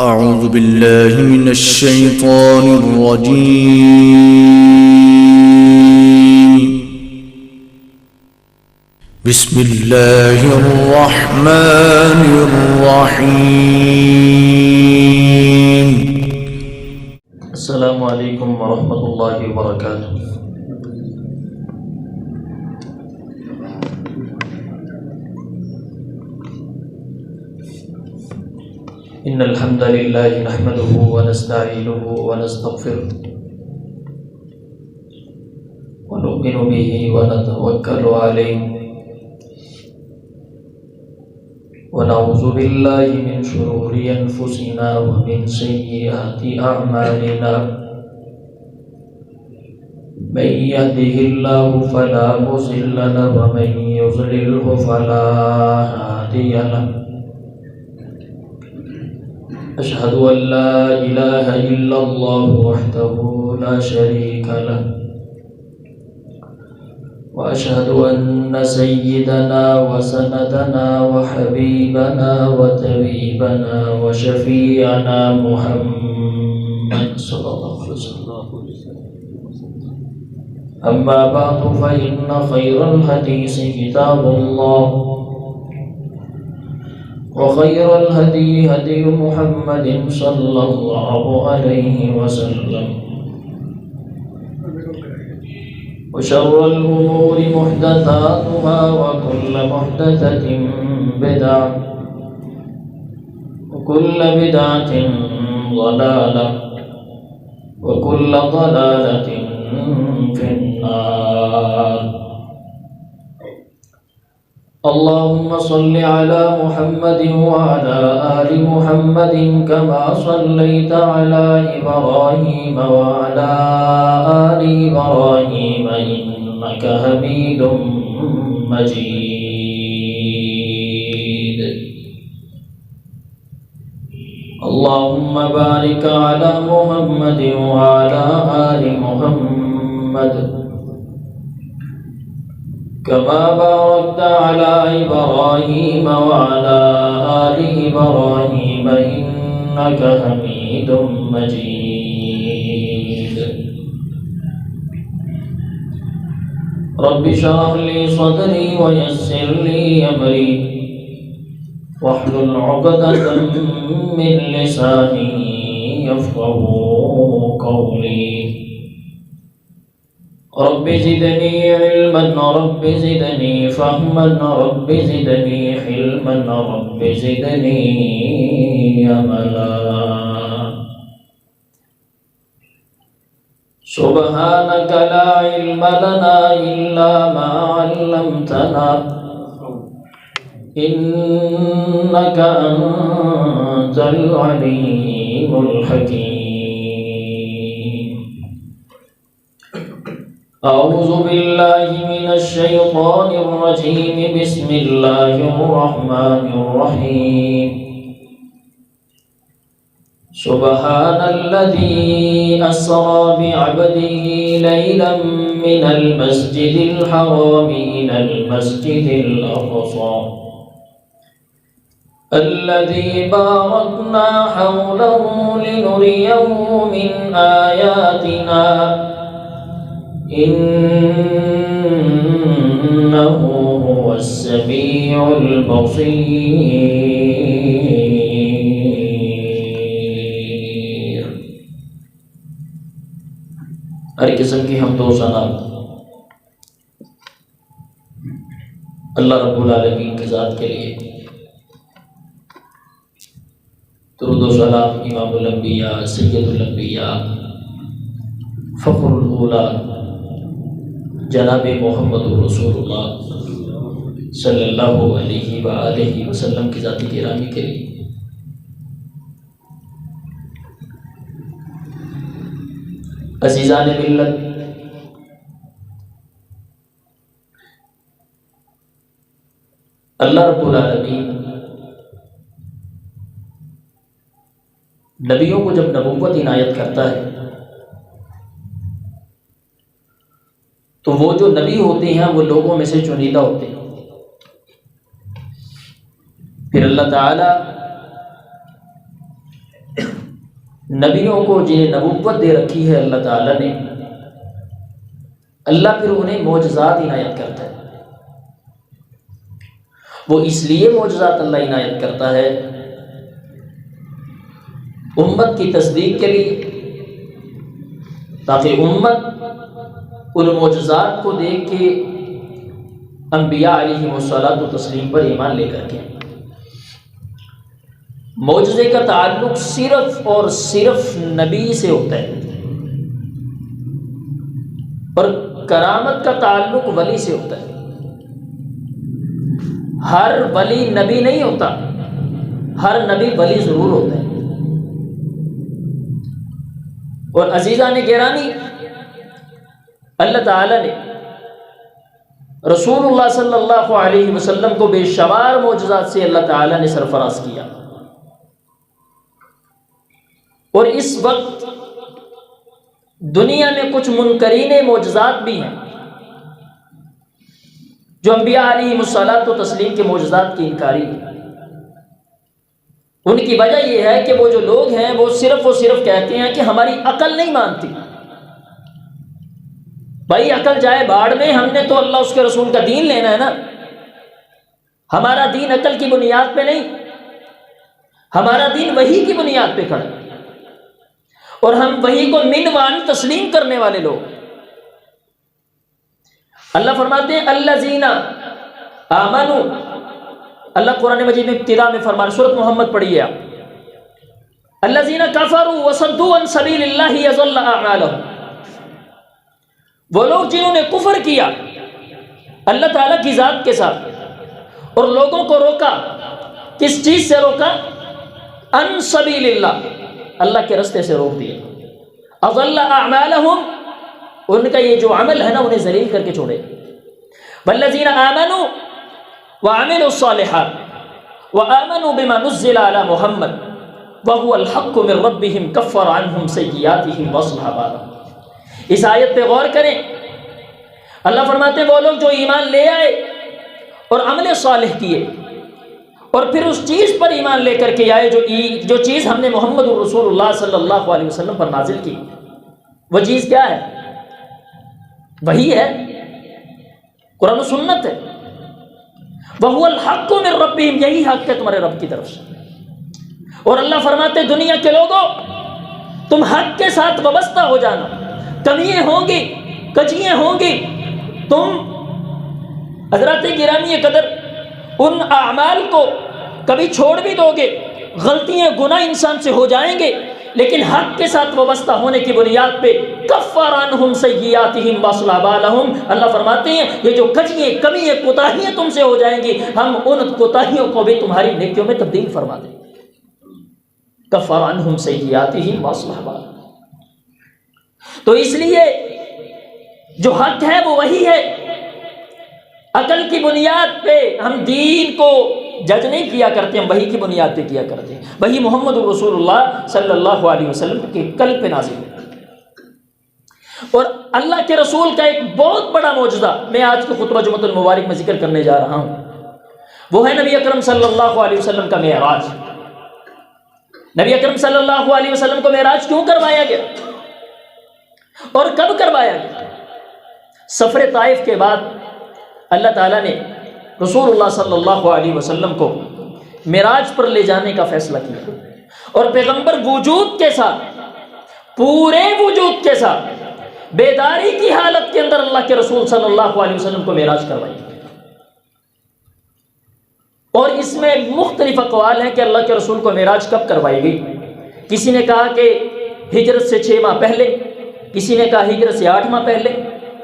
أعوذ بالله من الشيطان الرجيم. بسم الله الرحمن الرحيم. السلام علیکم ورحمۃ اللہ وبرکاتہ. ان الحمد للہ نحمده ونستعینه ونستغفره ونؤمن به ونتوکل علیہ ونعوذ باللہ من شرور انفسنا ومن سیئات اعمالنا. من يهده الله فلا مضل له ومن يضلله فلا هادي له. أشهد أن لا إله إلا الله وحده لا شريك له وأشهد أن سيدنا وسندنا وحبيبنا وطبيبنا وشفيعنا محمد صلى الله عليه وسلم. أما بعد فإن خير الحديث كتاب الله وخير الهدي هدي محمد صلى الله عليه وسلم وشر الأمور محدثاتها وكل محدثة بدعة وكل بدعة ضلالة وكل ضلالة في النار. اللهم صل على محمد وعلى آل محمد كما صليت على إبراهيم وعلى آل إبراهيم إنك حميد مجيد. اللهم بارك على محمد وعلى آل محمد كما باركت على إبراهيم وعلى آل إبراهيم إنك حميد مجيد. رب اشرح لي صدري ويسر لي أمري واحلل عقدة من لساني يفقهوا قولي. رب زدني علما رب زدني فهما رب زدني حلما رب زدني أملا. سبحانك لا علم لنا إلا ما علمتنا إنك أنت العليم الحكيم. أعوذ بالله من الشيطان الرجيم. بسم الله الرحمن الرحيم. سبحان الذي أسرى بعبده ليلا من المسجد الحرام إلى المسجد الأقصى الذي باركنا حوله لنريه من آياتنا إنه هو السميع البصير. ہر قسم کی حمد و ثنا اللہ رب العالمین کی ذات کے لیے. درود و سلام امام الانبیاء سید الانبیاء فخر الاولیاء جناب محمد رسول اللہ صلی اللہ علیہ وآلہ وسلم کی ذاتی گرامی کے لیے. عزیزان ملت، اللہ رب العالمین نبیوں کو جب نبوت عنایت کرتا ہے تو وہ جو نبی ہوتے ہیں وہ لوگوں میں سے چنیدہ ہوتے ہیں. پھر اللہ تعالی نبیوں کو جنہیں نبوت دے رکھی ہے اللہ تعالیٰ نے، اللہ پھر انہیں معجزات عنایت کرتا ہے۔ وہ اس لیے معجزات اللہ عنایت کرتا ہے امت کی تصدیق کے لیے، تاکہ امت ان معجزات کو دیکھ کے انبیاء علیہم الصلاۃ والتسلیم پر ایمان لے کر کے۔ معجزے کا تعلق صرف اور صرف نبی سے ہوتا ہے، اور کرامت کا تعلق ولی سے ہوتا ہے۔ ہر ولی نبی نہیں ہوتا، ہر نبی ولی ضرور ہوتا ہے۔ اور عزیزان گرامی، اللہ تعالیٰ نے رسول اللہ صلی اللہ علیہ وسلم کو بے شمار معجزات سے اللہ تعالیٰ نے سرفراز کیا، اور اس وقت دنیا میں کچھ منکرین معجزات بھی ہیں جو انبیاء علیہم الصلاۃ والتسلیم کے معجزات کی انکاری ہیں۔ ان کی وجہ یہ ہے کہ وہ جو لوگ ہیں وہ صرف کہتے ہیں کہ ہماری عقل نہیں مانتی۔ بھائی عقل جائے بھاڑ میں، ہم نے تو اللہ اس کے رسول کا دین لینا ہے نا۔ ہمارا دین عقل کی بنیاد پہ نہیں، ہمارا دین وحی کی بنیاد پہ کھڑا ہے، اور ہم وحی کو منوان تسلیم کرنے والے لوگ۔ اللہ فرماتے ہیں الذین آمنوا، اللہ قرآن مجید میں ابتدا میں فرماتے، سورۃ محمد پڑھیے آپ، الذین کفروا وصدوا عن سبیل اللہ اضل اعمالهم، وہ لوگ جنہوں نے کفر کیا اللہ تعالیٰ کی ذات کے ساتھ اور لوگوں کو روکا، کس چیز سے روکا؟ عن سبیل اللہ، اللہ کے راستے سے روک دیا۔ اضل اعمالهم، ان کا یہ جو عمل ہے نا انہیں ذلیل کر کے چھوڑے۔ والذین آمنوا وعملوا الصالحات وآمنوا بما نزل على محمد وهو الحق من ربهم كفر عنهم سیئاتهم واصلح بالهم۔ اس آیت پہ غور کریں، اللہ فرماتے ہیں وہ لوگ جو ایمان لے آئے اور عمل صالح کیے، اور پھر اس چیز پر ایمان لے کر کے آئے جو چیز ہم نے محمد رسول اللہ صلی اللہ علیہ وسلم پر نازل کی۔ وہ چیز کیا ہے؟ وہی ہے، قرآن و سنت ہے۔ وَهُوَ الْحَقُّ مِن رَبِّهِمْ، یہی حق ہے تمہارے رب کی طرف سے۔ اور اللہ فرماتے دنیا کے لوگوں تم حق کے ساتھ وابستہ ہو جانا، کمیاں ہوں گی، کجیاں ہوں گی، تم حضرات گرامی قدر ان اعمال کو کبھی چھوڑ بھی دو گے، غلطیاں گناہ انسان سے ہو جائیں گے، لیکن حق کے ساتھ وابستہ ہونے کی بنیاد پہ کفر عنہم سیئاتہم واصلح بالہم، اللہ فرماتے ہیں یہ جو کجیاں کمیاں کوتاہیاں تم سے ہو جائیں گی، ہم ان کوتاہیوں کو بھی تمہاری نیکیوں میں تبدیل فرما دیں گے۔ کفر عنہم سیئاتہم واصلح بالہم۔ تو اس لیے جو حق ہے وہ وہی ہے۔ عقل کی بنیاد پہ ہم دین کو جج نہیں کیا کرتے، ہم وحی کی بنیاد پہ کیا کرتے ہیں۔ وہی محمد رسول اللہ صلی اللہ علیہ وسلم کے قلب پہ نازل ہے۔ اور اللہ کے رسول کا ایک بہت بڑا معجزہ میں آج کے خطبہ جمعۃ المبارک میں ذکر کرنے جا رہا ہوں، وہ ہے نبی اکرم صلی اللہ علیہ وسلم کا معراج۔ نبی اکرم صلی اللہ علیہ وسلم کو معراج کیوں کروایا گیا اور کب کروایا گیا؟ سفر طائف کے بعد اللہ تعالیٰ نے رسول اللہ صلی اللہ علیہ وسلم کو معراج پر لے جانے کا فیصلہ کیا، اور پیغمبر وجود کے ساتھ، پورے وجود کے ساتھ، بیداری کی حالت کے اندر اللہ کے رسول صلی اللہ علیہ وسلم کو معراج کروائی۔ اور اس میں مختلف اقوال ہیں کہ اللہ کے رسول کو معراج کب کروائی گئی۔ کسی نے کہا کہ ہجرت سے 6 ماہ پہلے، کسی نے کہا ہجرت سے 8 ماہ پہلے،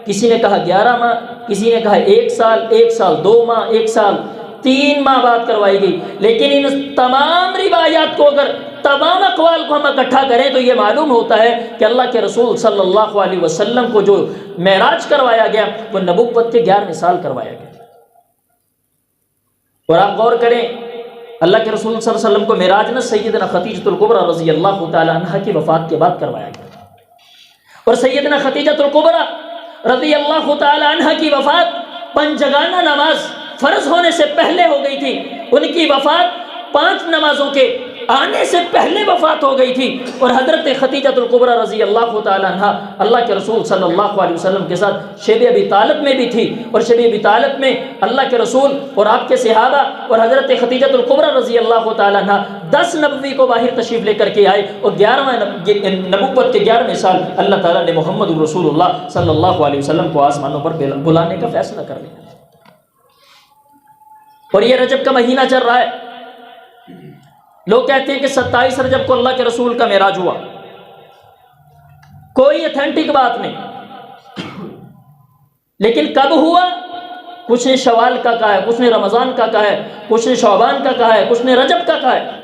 کسی نے کہا 11 ماہ، کسی نے کہا 1 سال، 1 سال 2 ماہ، 1 سال 3 ماہ بعد کروائی گئی۔ لیکن ان تمام روایات کو اگر تمام اقوال کو ہم اکٹھا کریں تو یہ معلوم ہوتا ہے کہ اللہ کے رسول صلی اللہ علیہ وسلم کو جو معراج کروایا گیا وہ نبوت کے 11ویں سال کروایا گیا۔ اور آپ غور کریں، اللہ کے رسول صلی اللہ علیہ وسلم کو معراج نہ سیدنا خدیجہ الکبریٰ رضی اللہ تعالی عنہا کی وفات کے بعد کروایا گیا، اور سیدنا خدیجہ الکبریٰ رضی اللہ تعالی عنہا کی وفات پنجگانہ نماز فرض ہونے سے پہلے ہو گئی تھی۔ ان کی وفات 5 نمازوں کے آنے سے پہلے وفات ہو گئی تھی، اور حضرت خدیجۃ الکبریٰ رضی اللہ تعالیٰ عنہ اللہ کے رسول صلی اللہ علیہ وسلم کے ساتھ شیب ابی طالب میں بھی تھی، اور شیب ابی طالب میں اللہ کے رسول اور آپ کے صحابہ اور حضرت خدیجۃ الکبریٰ رضی اللہ تعالیٰ عنہ 10 نبوی کو باہر تشریف لے کر کے آئے، اور 11واں نبوت کے 11ویں سال اللہ تعالیٰ نے محمد رسول اللہ صلی اللہ علیہ وسلم کو آسمانوں پر بلانے کا فیصلہ کر لیا۔ اور یہ رجب کا مہینہ چل رہا ہے، لوگ کہتے ہیں کہ 27 رجب کو اللہ کے رسول کا معراج ہوا، کوئی اتھینٹک بات نہیں، لیکن کب ہوا؟ کچھ نے شوال کا کہا ہے، کچھ نے رمضان کا کہا ہے، کچھ نے شعبان کا کہا ہے، کچھ نے رجب کا کہا ہے،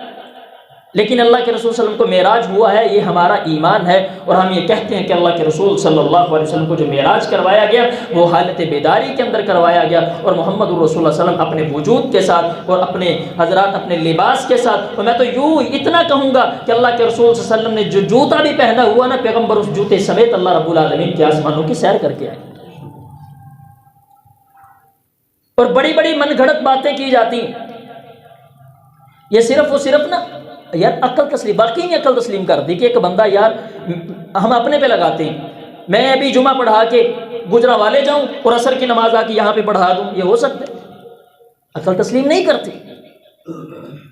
لیکن اللہ کے رسول صلی اللہ علیہ وسلم کو معراج ہوا ہے، یہ ہمارا ایمان ہے، اور ہم یہ کہتے ہیں کہ اللہ کے رسول صلی اللہ علیہ وسلم کو جو معراج کروایا گیا وہ حالت بیداری کے اندر کروایا گیا، اور محمد رسول اللہ صلی اللہ علیہ وسلم اپنے وجود کے ساتھ اور اپنے حضرات اپنے لباس کے ساتھ، اور میں تو یوں اتنا کہوں گا کہ اللہ کے رسول صلی اللہ علیہ وسلم نے جو جوتا بھی پہنا ہوا نا، پیغمبر اس جوتے سمیت اللہ رب العالمین کے آسمانوں کی سیر کر کے آئے۔ اور بڑی بڑی من گھڑت باتیں کی جاتی ہیں، یہ صرف و صرف نا یار عقل تسلیم، باقی نہیں عقل تسلیم کر دی کہ ایک بندہ یار ہم اپنے پہ لگاتے ہیں، میں ابھی جمعہ پڑھا کے گجرانوالے جاؤں اور عصر کی نماز آ کے یہاں پہ پڑھا دوں، یہ ہو سکتا ہے؟ عقل تسلیم نہیں کرتی۔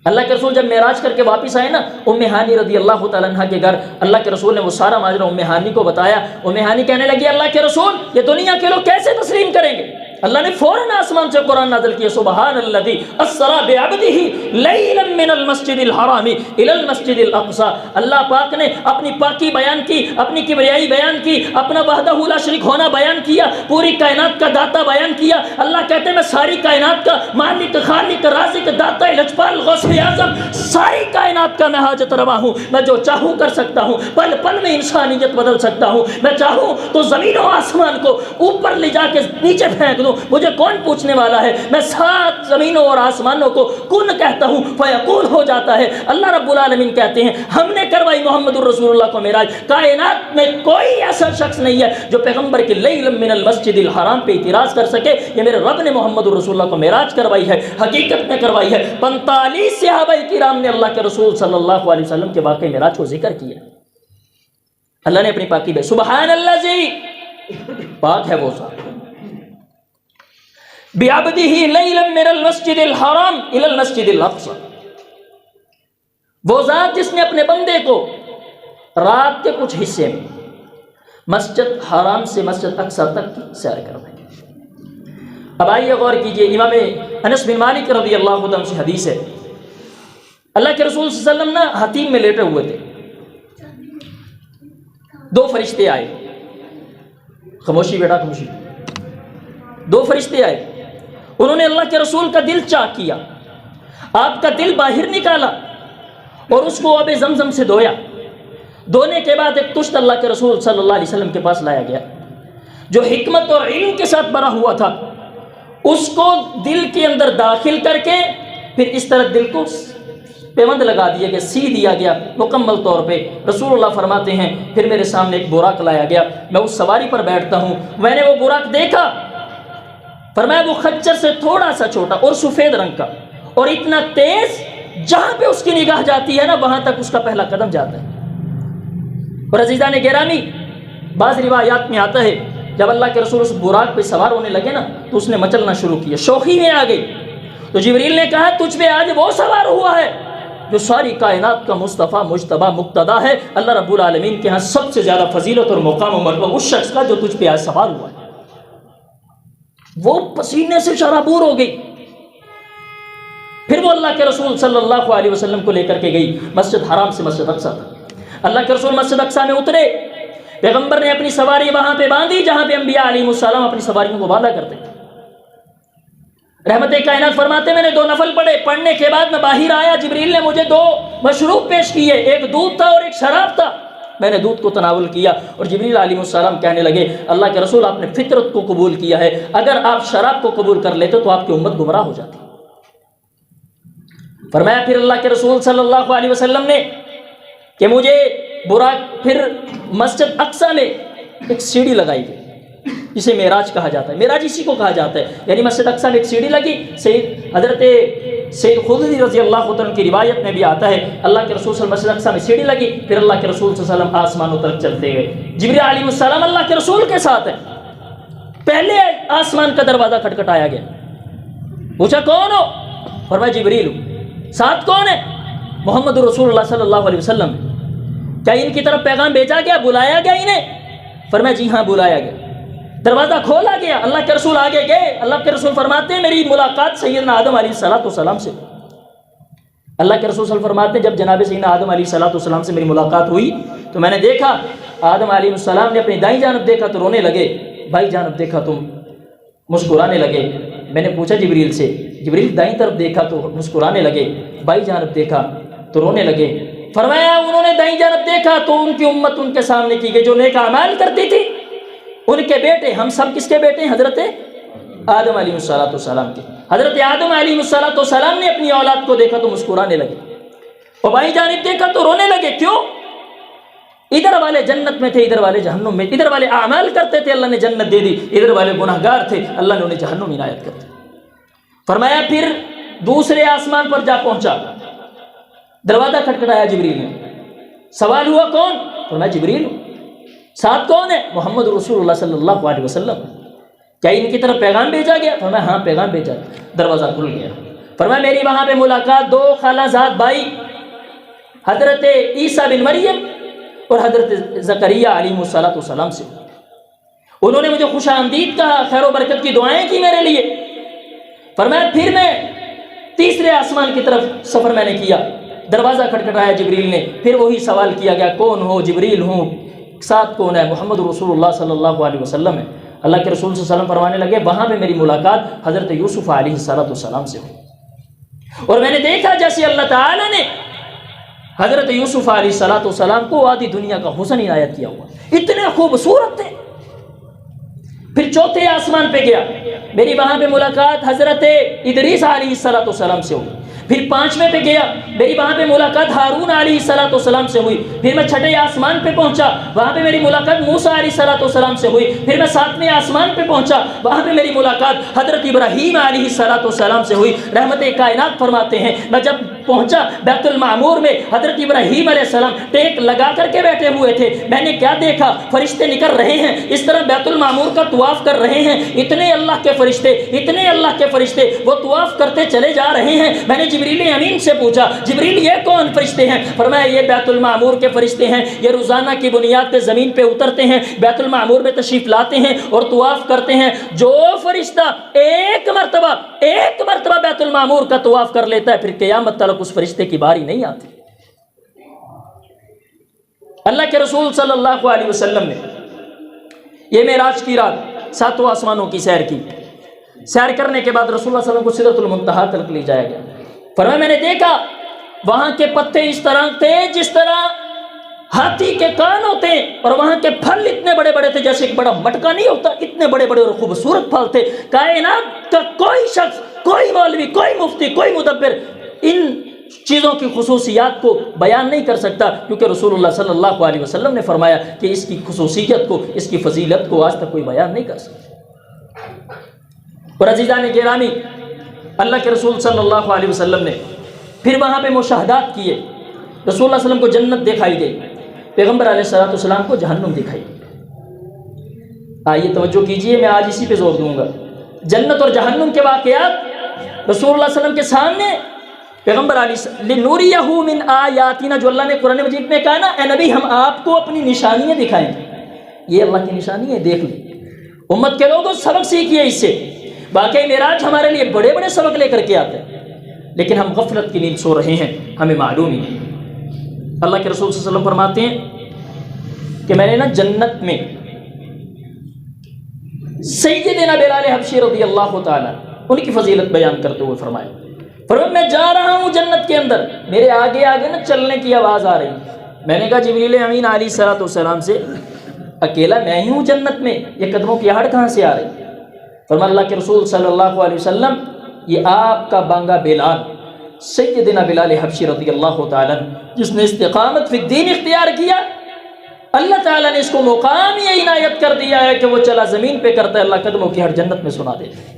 اللہ کے رسول جب معراج کر کے واپس آئے نا، ام ہانی رضی اللہ تعالیٰ عنہ کے گھر اللہ کے رسول نے وہ سارا ماجرا ام ہانی کو بتایا۔ ام ہانی کہنے لگی اللہ کے رسول یہ دنیا کے لوگ کیسے تسلیم کریں گے؟ اللہ نے فوراً آسمان سے قرآن نازل کیا، سبحان الذی اسری بعبدہ لیلا من المسجد الحرام الی المسجد الاقصی۔ اللہ پاک نے اپنی پاکی بیان کی، اپنی کبریائی بیان کی، اپنا وحدہ لا شریک ہونا بیان کیا، پوری کائنات کا داتا بیان کیا۔ اللہ کہتے ہیں میں ساری کائنات کا مالک، خالق، رازق، داتا، لجپال، غوث اعظم، ساری کائنات کا میں حاجت روا ہوں، میں جو چاہوں کر سکتا ہوں، پل پل میں انسانیت بدل سکتا ہوں، میں چاہوں تو زمین و آسمان کو اوپر لے جا کے نیچے پھینک دوں، مجھے کون پوچھنے والا ہے؟ میں 7 زمینوں اور آسمانوں کو کن کہتا ہوں، فیکون ہو جاتا ہے۔ اللہ رب العالمین کہتے ہیں ہم نے کروائی محمد الرسول اللہ کو معراج، کائنات میں کوئی ایسا شخص نہیں ہے جو پیغمبر کے لیلا من المسجد الحرام پہ اعتراض کر سکے۔ یہ میرے رب نے محمد الرسول اللہ کو معراج کروائی ہے، حقیقت میں کروائی ہے۔ 45 صحابہ کرام نے اللہ کے رسول صلی اللہ علیہ وسلم کے واقعہ معراج کو ذکر کیا۔ اللہ نے اپنی پاکی بے سبحان اللہ جی، پاک ہے وہ ذات، بعبدہ لیلا من المسجد الحرام الی المسجد الاقصی، وہ ذات جس نے اپنے بندے کو رات کے کچھ حصے میں مسجد حرام سے مسجد اقصی تک کی سیر کروائی۔ اب آئیے غور کیجئے، امام انس بن مالک رضی اللہ عنہ سے حدیث ہے، اللہ کے رسول صلی اللہ علیہ وسلم نا حتیم میں لیٹے ہوئے تھے، 2 فرشتے آئے، خاموشی بیٹا خاموشی، 2 فرشتے آئے، انہوں نے اللہ کے رسول کا دل چاک کیا، آپ کا دل باہر نکالا اور اس کو آب زمزم سے دھویا، دھونے کے بعد ایک تشت اللہ کے رسول صلی اللہ علیہ وسلم کے پاس لایا گیا جو حکمت اور علم کے ساتھ بھرا ہوا تھا، اس کو دل کے اندر داخل کر کے پھر اس طرح دل کو پیوند لگا دیا گیا، سی دیا گیا مکمل طور پہ۔ رسول اللہ فرماتے ہیں پھر میرے سامنے ایک براق لایا گیا، میں اس سواری پر بیٹھتا ہوں، میں نے وہ براق دیکھا، فرمایا وہ خچر سے تھوڑا سا چھوٹا اور سفید رنگ کا، اور اتنا تیز جہاں پہ اس کی نگاہ جاتی ہے نا وہاں تک اس کا پہلا قدم جاتا ہے۔ اور عزیزان گرامی، بعض روایات میں آتا ہے جب اللہ کے رسول اس براق پہ سوار ہونے لگے نا تو اس نے مچلنا شروع کیا، شوخی میں آ گئی، تو جبریل نے کہا تجھ پہ آج وہ سوار ہوا ہے جو ساری کائنات کا مصطفیٰ مجتبیٰ مقتدیٰ ہے، اللہ رب العالمین کے ہاں سب سے زیادہ فضیلت اور مقام و مرتبہ اس شخص کا جو تجھ پہ آج سوار ہوا ہے۔ وہ پسینے سے شرابور ہو گئی، پھر وہ اللہ کے رسول صلی اللہ علیہ وسلم کو لے کر کے گئی مسجد حرام سے مسجد اقصی تک۔ اللہ کے رسول مسجد اقصی میں اترے، پیغمبر نے اپنی سواری وہاں پہ باندھی جہاں پہ انبیاء علیہ السلام اپنی سواریوں کو باندھا کرتے تھے۔ رحمت کائنات فرماتے میں نے 2 نفل پڑھے، پڑھنے کے بعد میں باہر آیا، جبریل نے مجھے 2 مشروب پیش کیے، ایک دودھ تھا اور ایک شراب تھا، میں نے دودھ کو تناول کیا، اور جبریل علیہ السلام کہنے لگے اللہ کے رسول آپ نے فطرت کو قبول کیا ہے، اگر آپ شراب کو قبول کر لیتے تو آپ کی امت گمراہ ہو جاتی۔ فرمایا پھر اللہ کے رسول صلی اللہ علیہ وسلم نے کہ مجھے براق پھر مسجد اقصی میں ایک سیڑھی لگائی گئی جسے معراج کہا جاتا ہے، معراج اسی کو کہا جاتا ہے، یعنی مسجد اقصی میں ایک سیڑھی لگی، سید حضرت سید خدری رضی اللہ عنہ کی روایت میں بھی آتا ہے اللہ کے رسول صلی اللہ علیہ وسلم مسجد اقصی میں سیڑھی لگی، پھر اللہ کے رسول صلی اللہ علیہ وسلم آسمانوں تک چلتے گئے، جبریل علیہ السلام اللہ کے رسول کے ساتھ ہے، پہلے آسمان کا دروازہ کھٹکھٹایا گیا، پوچھا کون ہو؟ فرمایا جبریل ہوں۔ ساتھ کون ہے؟ محمد رسول اللہ صلی اللہ علیہ وسلم۔ کیا ان کی طرف پیغام بھیجا گیا، بلایا گیا انہیں؟ فرمایا جی ہاں بلایا گیا۔ دروازہ کھولا گیا، اللہ کے رسول آگے گئے، اللہ کے رسول فرماتے ہیں میری ملاقات سیدنا آدم علیہ السلام سے۔ اللہ کے رسول صلی اللہ علیہ وسلم فرماتے ہیں جب جناب سیدنا آدم علیہ السلام سے میری ملاقات ہوئی تو میں نے دیکھا آدم علیہ السلام نے اپنی دائیں جانب دیکھا تو رونے لگے، بائیں جانب دیکھا تو مسکرانے لگے۔ میں نے پوچھا جبریل سے، جبریل دائیں طرف دیکھا تو مسکرانے لگے، بائیں جانب دیکھا تو رونے لگے۔ فرمایا انہوں نے دائیں جانب دیکھا تو ان کی امت ان کے سامنے کی گئی جو نیک اعمال کرتی تھی، ان کے بیٹے، ہم سب کس کے بیٹے ہیں؟ حضرت آدم علیہ السلام کے۔ حضرت آدم علیہ السلام نے اپنی اولاد کو دیکھا تو مسکرانے لگے، اور بائیں جانب دیکھا تو رونے لگے۔ کیوں؟ ادھر والے جنت میں تھے، ادھر والے جہنم میں، ادھر والے اعمال کرتے تھے اللہ نے جنت دے دی، ادھر والے گناہگار تھے اللہ نے انہیں جہنم عنایت کر دی۔ فرمایا پھر دوسرے آسمان پر جا پہنچا، دروازہ کھٹکھٹایا جبریل نے، سوال ہوا کون؟ فرمایا جبریل ہوں۔ ساتھ کون ہے؟ محمد رسول اللہ صلی اللہ علیہ وسلم۔ کیا ان کی طرف پیغام بھیجا گیا؟ فرمایا ہاں پیغام بھیجا گیا۔ دروازہ کھل گیا۔ فرمایا میری وہاں پہ ملاقات دو خالہ زاد بھائی حضرت عیسیٰ بن مریم اور حضرت زکریا علیہ السلام سے۔ انہوں نے مجھے خوش آمدید کہا، خیر و برکت کی دعائیں کی میرے لیے۔ فرمایا پھر میں تیسرے آسمان کی طرف سفر میں نے کیا، دروازہ کھٹکھٹایا جبریل نے، پھر وہی سوال کیا گیا کون ہو؟ جبریل ہوں۔ ساتھ کون ہے؟ محمد رسول اللہ صلی اللہ علیہ وسلم ہے۔ اللہ کے رسول صلی اللہ علیہ وسلم فرمانے لگے وہاں پہ میری ملاقات حضرت یوسف علیہ السلام سے ہوئی، اور میں نے دیکھا جیسے اللہ تعالیٰ نے حضرت یوسف علیہ السلام کو آدھی دنیا کا حسن عنایت کیا ہوا، اتنے خوبصورت تھے۔ پھر چوتھے آسمان پہ گیا، میری وہاں پہ ملاقات حضرت ادریس علیہ السلام سے ہوئی۔ پھر پانچویں پہ گیا، میری وہاں پہ ملاقات ہارون علیہ السلام سے ہوئی۔ پھر میں چھٹے آسمان پہ پہنچا، وہاں پہ میری ملاقات موسیٰ علیہ السلام سے ہوئی۔ پھر میں ساتویں آسمان پہ پہنچا، وہاں پہ میری ملاقات حضرت ابراہیم علیہ السلام سے ہوئی۔ رحمت کائنات فرماتے ہیں میں جب پہنچا بیت المعمور میں، حضرت ابراہیم علیہ السلام ٹیک لگا کر کے بیٹھے ہوئے تھے، میں نے کیا دیکھا؟ فرشتے نکل رہے ہیں، اس طرح بیت المعمور کا طواف کر رہے ہیں، اتنے اللہ کے فرشتے، اتنے اللہ کے فرشتے وہ طواف کرتے چلے جا رہے ہیں۔ میں نے جبریل امین سے پوچھا جبریل یہ کون فرشتے ہیں؟ فرمایا یہ بیت المعمور کے فرشتے ہیں، یہ روزانہ کی بنیاد پہ زمین پہ اترتے ہیں، بیت المعمور میں تشریف لاتے ہیں اور طواف کرتے ہیں۔ جو فرشتہ ایک مرتبہ بیت المعمور کا طواف کر لیتا ہے پھر قیامت تک اس فرشتے کی باری نہیں آتی۔ اللہ کے رسول صلی اللہ علیہ وسلم نے یہ معراج کی رات ساتوں آسمانوں کی سیر کی۔ سیر کرنے کے بعد رسول اللہ صلی اللہ علیہ وسلم کو سدرۃ المنتہا تک لے جایا گیا۔ فرمایا میں نے دیکھا وہاں کے پتے اس طرح تھے جس طرح ہاتھی کے کان ہوتے ہیں، اور وہاں کے پھل اتنے بڑے بڑے تھے جیسے ایک بڑا مٹکا نہیں ہوتا، اتنے بڑے بڑے اور خوبصورت پھل تھے۔ کائنات کا کوئی شخص، کوئی مولوی، کوئی مفتی، کوئی مدبر ان چیزوں کی خصوصیات کو بیان نہیں کر سکتا، کیونکہ رسول اللہ صلی اللہ علیہ وسلم نے فرمایا کہ اس کی خصوصیت کو، اس کی فضیلت کو آج تک کوئی بیان نہیں کر سکتا۔ اور عزیزان گرامی، اللہ کے رسول صلی اللہ علیہ وسلم نے پھر وہاں پہ مشاہدات کیے۔ رسول اللہ علیہ وسلم کو جنت دکھائی گئی، پیغمبر علیہ السلام کو جہنم دکھائی۔ آئیے توجہ کیجئے، میں آج اسی پہ زور دوں گا۔ جنت اور جہنم کے واقعات رسول اللہ علیہ وسلم کے سامنے پیغمبر علیہ لنوریہ من آیاتنا، جو اللہ نے قرآن مجید میں کہا نا اے نبی ہم آپ کو اپنی نشانیاں دکھائیں گے، یہ اللہ کی نشانی ہے، دیکھ لیں۔ امت کے لوگوں سبق سیکھیے اس سے۔ واقعی معراج ہمارے لیے بڑے بڑے سبق لے کر کے آتے ہیں، لیکن ہم غفلت کی نیند سو رہے ہیں، ہمیں معلوم ہی نہیں۔ اللہ کے رسول صلی اللہ علیہ وسلم فرماتے ہیں کہ میں نے نا جنت میں سیدنا بلال حبشی رضی اللہ تعالیٰ ان کی فضیلت بیان کرتے ہوئے فرمایا میں جا رہا ہوں جنت کے اندر، میرے آگے آگے نا چلنے کی آواز آ رہی۔ میں نے کہا جبریل امین علیہ السلام سے اکیلا میں ہی ہوں جنت میں، یہ قدموں کی آہٹ کہاں سے آ رہی؟ فرمایا اللہ کے رسول صلی اللہ علیہ وسلم یہ آپ کا بانگا بلال، سیدنا بلال حبشی رضی اللہ تعالیٰ جس نے استقامت فی الدین اختیار کیا، اللہ تعالیٰ نے اس کو مقام یہ عنایت کر دیا ہے کہ وہ چلا زمین پہ کرتا ہے اللہ قدموں کی ہر جنت میں سنا دیتا ہے۔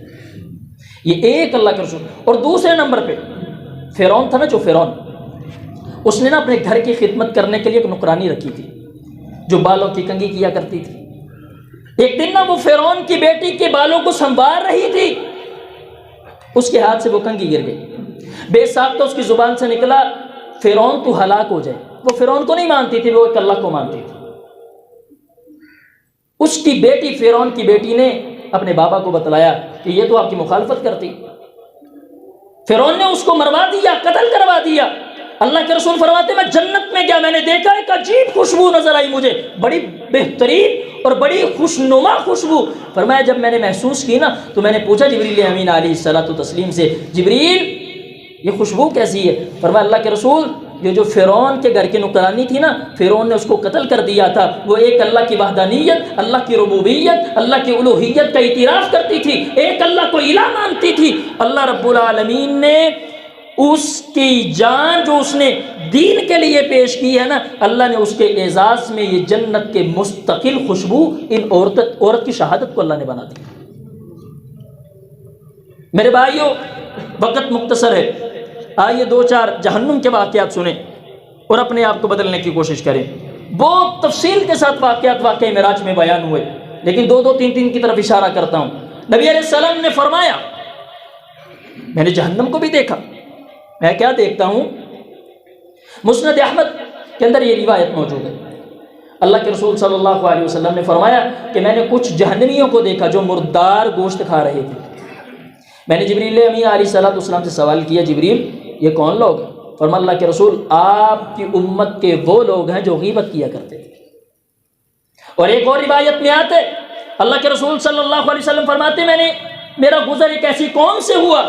یہ ایک اللہ کے رسول۔ اور دوسرے نمبر پہ فرعون تھا نا جو فرعون، اس نے نا اپنے گھر کی خدمت کرنے کے لیے ایک نوکرانی رکھی تھی جو بالوں کی کنگھی کیا کرتی تھی۔ ایک دن نا وہ فرعون کی بیٹی کے بالوں کو سنوار رہی تھی، اس کے ہاتھ سے وہ کنگھی گر گئی، بے ساختہ اس کی زبان سے نکلا فرعون تو ہلاک ہو جائے۔ وہ فرعون کو نہیں مانتی تھی، وہ ایک اللہ کو مانتی تھی۔ اس کی بیٹی، فرعون کی بیٹی نے اپنے بابا کو بتلایا کہ یہ تو آپ کی مخالفت کرتی۔ فرعون نے اس کو مروا دیا، قتل کروا دیا۔ اللہ کے رسول فرماتے میں جنت میں گیا، میں نے دیکھا ایک عجیب خوشبو نظر آئی مجھے، بڑی بہترین اور بڑی خوشنما خوشبو۔ فرمایا جب میں نے محسوس کی نا تو میں نے پوچھا جبریل امین علیہ الصلوۃ والتسلیم سے، جبریل یہ خوشبو کیسی ہے؟ فرمایا اللہ کے رسول یہ جو فرعون کے گھر کی نوکرانی تھی نا، فرعون نے اس کو قتل کر دیا تھا، وہ ایک اللہ کی وحدانیت، اللہ کی ربوبیت، اللہ کی الوہیت کا اعتراف کرتی تھی، ایک اللہ کو الہ مانتی تھی۔ اللہ رب العالمین نے اس کی جان جو اس نے دین کے لیے پیش کی ہے نا، اللہ نے اس کے اعزاز میں یہ جنت کے مستقل خوشبو ان عورت کی شہادت کو اللہ نے بنا دی۔ میرے بھائیوں وقت مختصر ہے، آئیے دو چار جہنم کے واقعات سنیں اور اپنے آپ کو بدلنے کی کوشش کریں۔ بہت تفصیل کے ساتھ واقعات واقعہ معراج میں بیان ہوئے، لیکن دو تین کی طرف اشارہ کرتا ہوں۔ نبی علیہ السلام نے فرمایا میں نے جہنم کو بھی دیکھا۔ میں کیا دیکھتا ہوں؟ مسند احمد کے اندر یہ روایت موجود ہے، اللہ کے رسول صلی اللہ علیہ وسلم نے فرمایا کہ میں نے کچھ جہنمیوں کو دیکھا جو مردار گوشت کھا رہے تھے۔ میں نے جبریل امین علیہ الصلوۃ والسلام سے سوال کیا، جبریل یہ کون لوگ ہیں؟ فرمایا اللہ کے رسول آپ کی امت کے وہ لوگ ہیں جو غیبت کیا کرتے تھے۔ اور ایک اور روایت میں آتے اللہ کے رسول صلی اللہ علیہ وسلم فرماتے میرا گزر ایک ایسی قوم سے ہوا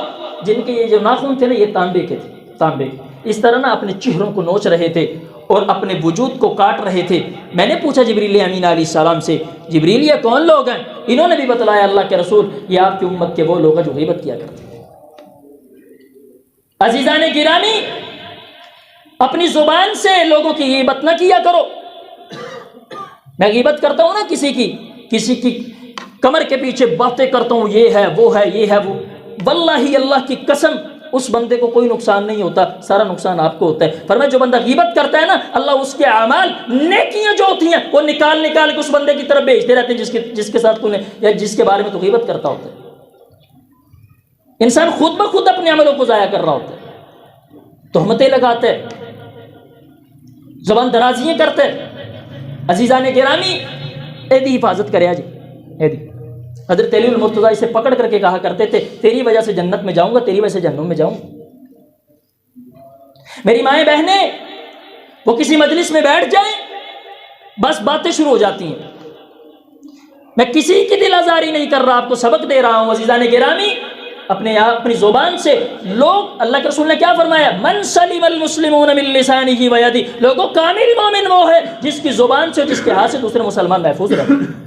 جن کے یہ جو ناخن تھے نا یہ تانبے کے تھے، تانبے اس طرح نا اپنے چہروں کو نوچ رہے تھے اور اپنے وجود کو کاٹ رہے تھے۔ میں نے پوچھا جبریل امین علیہ السلام سے، جبریل یہ کون لوگ ہیں؟ انہوں نے بھی بتلایا اللہ کے رسول یہ آپ کی امت کے وہ لوگ ہیں جو غیبت کیا کرتے ہیں۔ عزیزان گرامی اپنی زبان سے لوگوں کی غیبت نہ کیا کرو۔ میں غیبت کرتا ہوں نا کسی کی کمر کے پیچھے باتیں کرتا ہوں، یہ ہے وہ ہے یہ ہے وہ، واللہ اللہ کی قسم اس بندے کو کوئی نقصان نہیں ہوتا، سارا نقصان آپ کو ہوتا ہے۔ فرمایا جو بندہ غیبت کرتا ہے نا اللہ اس کے اعمال نیکیاں جو ہوتی ہیں وہ نکال کے اس بندے کی طرف بھیجتے رہتے ہیں جس کے ساتھ تو یا جس کے بارے میں تو غیبت کرتا ہوتا ہے۔ انسان خود بخود اپنے عملوں کو ضائع کر رہا ہوتا ہے، تہمتیں لگاتے ہیں، زبان درازیاں کرتے ہیں۔ عزیزان گرامی ایدی حفاظت کرے جی، ایدی حضرت علی المرتضیٰ اسے پکڑ کر کے کہا کرتے تھے تیری وجہ سے جنت میں جاؤں گا، تیری وجہ سے جہنم میں جاؤں گا۔ میری مائیں بہنیں وہ کسی مجلس میں بیٹھ جائیں بس باتیں شروع ہو جاتی ہیں۔ میں کسی کی دل آزاری نہیں کر رہا، آپ کو سبق دے رہا ہوں۔ عزیزان گرامی اپنی زبان سے لوگ، اللہ کے رسول نے کیا فرمایا؟ من سلم المسلمون من لسانہ و یدہ، لوگوں کامل مومن وہ ہے جس کی زبان سے اور جس کے ہاتھ سے دوسرے مسلمان محفوظ رہتے ہیں۔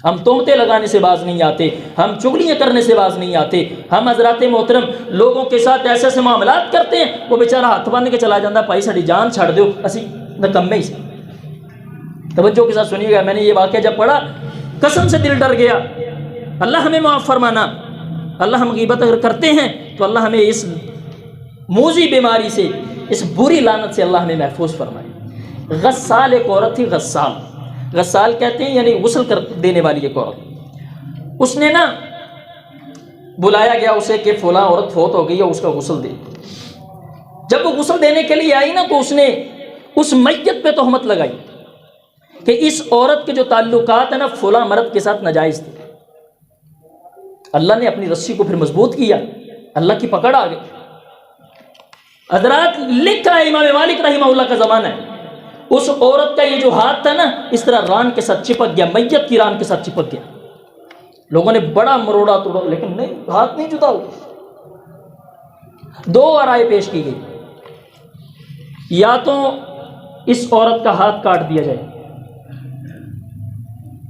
ہم تہمتیں لگانے سے باز نہیں آتے، ہم چغلیاں کرنے سے باز نہیں آتے۔ ہم حضرات محترم لوگوں کے ساتھ ایسے معاملات کرتے ہیں، وہ بیچارہ ہاتھ باندھ کے چلا جاتا، بھائی ساری جان چھڑ دو، اسی نکمے ہی سے۔ توجہ کے ساتھ سنیے گا، میں نے یہ واقعہ جب پڑھا قسم سے دل ڈر گیا۔ اللہ ہمیں معاف فرمانا، اللہ ہم غیبت اگر کرتے ہیں تو اللہ ہمیں اس موذی بیماری سے، اس بری لعنت سے اللہ ہمیں محفوظ فرمائے۔ غسال ایک عورت تھی، غسال کہتے ہیں یعنی غسل کر دینے والی ایک عورت۔ اس نے نا بلایا گیا اسے کہ فلاں عورت فوت ہو گئی ہے، اس کا غسل دے۔ جب وہ غسل دینے کے لیے آئی نا تو اس نے اس میت پہ تہمت لگائی کہ اس عورت کے جو تعلقات ہیں نا فلاں مرد کے ساتھ ناجائز تھے۔ اللہ نے اپنی رسی کو پھر مضبوط کیا، اللہ کی پکڑ آ گئی۔ حضرات لکھا ہے امام مالک رحمہ اللہ کا زمانہ ہے، اس عورت کا یہ جو ہاتھ تھا نا اس طرح ران کے ساتھ چپک گیا، میت کی ران کے ساتھ چپک گیا۔ لوگوں نے بڑا مروڑا توڑا لیکن نہیں، ہاتھ نہیں جدا ہوا۔ دو رائے پیش کی گئی، یا تو اس عورت کا ہاتھ کاٹ دیا جائے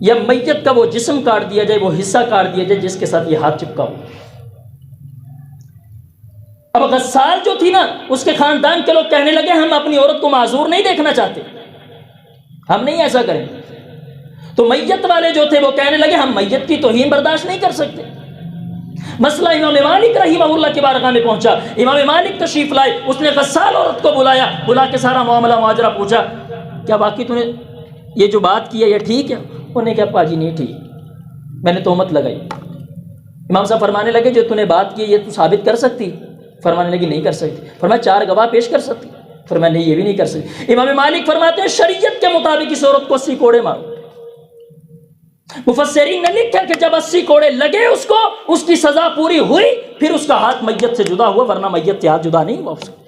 یا میت کا وہ جسم کاٹ دیا جائے، وہ حصہ کاٹ دیا جائے جس کے ساتھ یہ ہاتھ چپکا ہو۔ اب غسال جو تھی نا اس کے خاندان کے لوگ کہنے لگے ہم اپنی عورت کو معذور نہیں دیکھنا چاہتے، ہم نہیں ایسا کریں۔ تو میت والے جو تھے وہ کہنے لگے ہم میت کی توہین برداشت نہیں کر سکتے۔ مسئلہ امام مالک رحمہ اللہ کی بارگاہ میں پہنچا، امام مالک تشریف لائے، اس نے غسال عورت کو بلایا، بلا کے سارا معاملہ ماجرا پوچھا، کیا باقی تو نے یہ جو بات کی ہے یہ ٹھیک ہے؟ انہوں نے کہا پاجی نہیں ٹھیک، میں نے تہمت لگائی۔ امام صاحب فرمانے لگے جو تو نے بات کی یہ تو ثابت کر سکتی؟ فرمانے لگی نہیں کر سکتی۔ فرمایا 4 گواہ پیش کر سکتی؟ فرمایا نہیں یہ بھی نہیں کر سکتی۔ امام مالک فرماتے ہیں شریعت کے مطابق اس عورت کو 80 کوڑے مارو۔ مفسرین نے لکھا کہ جب 80 کوڑے لگے اس کو، اس کی سزا پوری ہوئی، پھر اس کا ہاتھ میت سے جدا ہوا، ورنہ میت سے ہاتھ جدا نہیں ہوا اس کا۔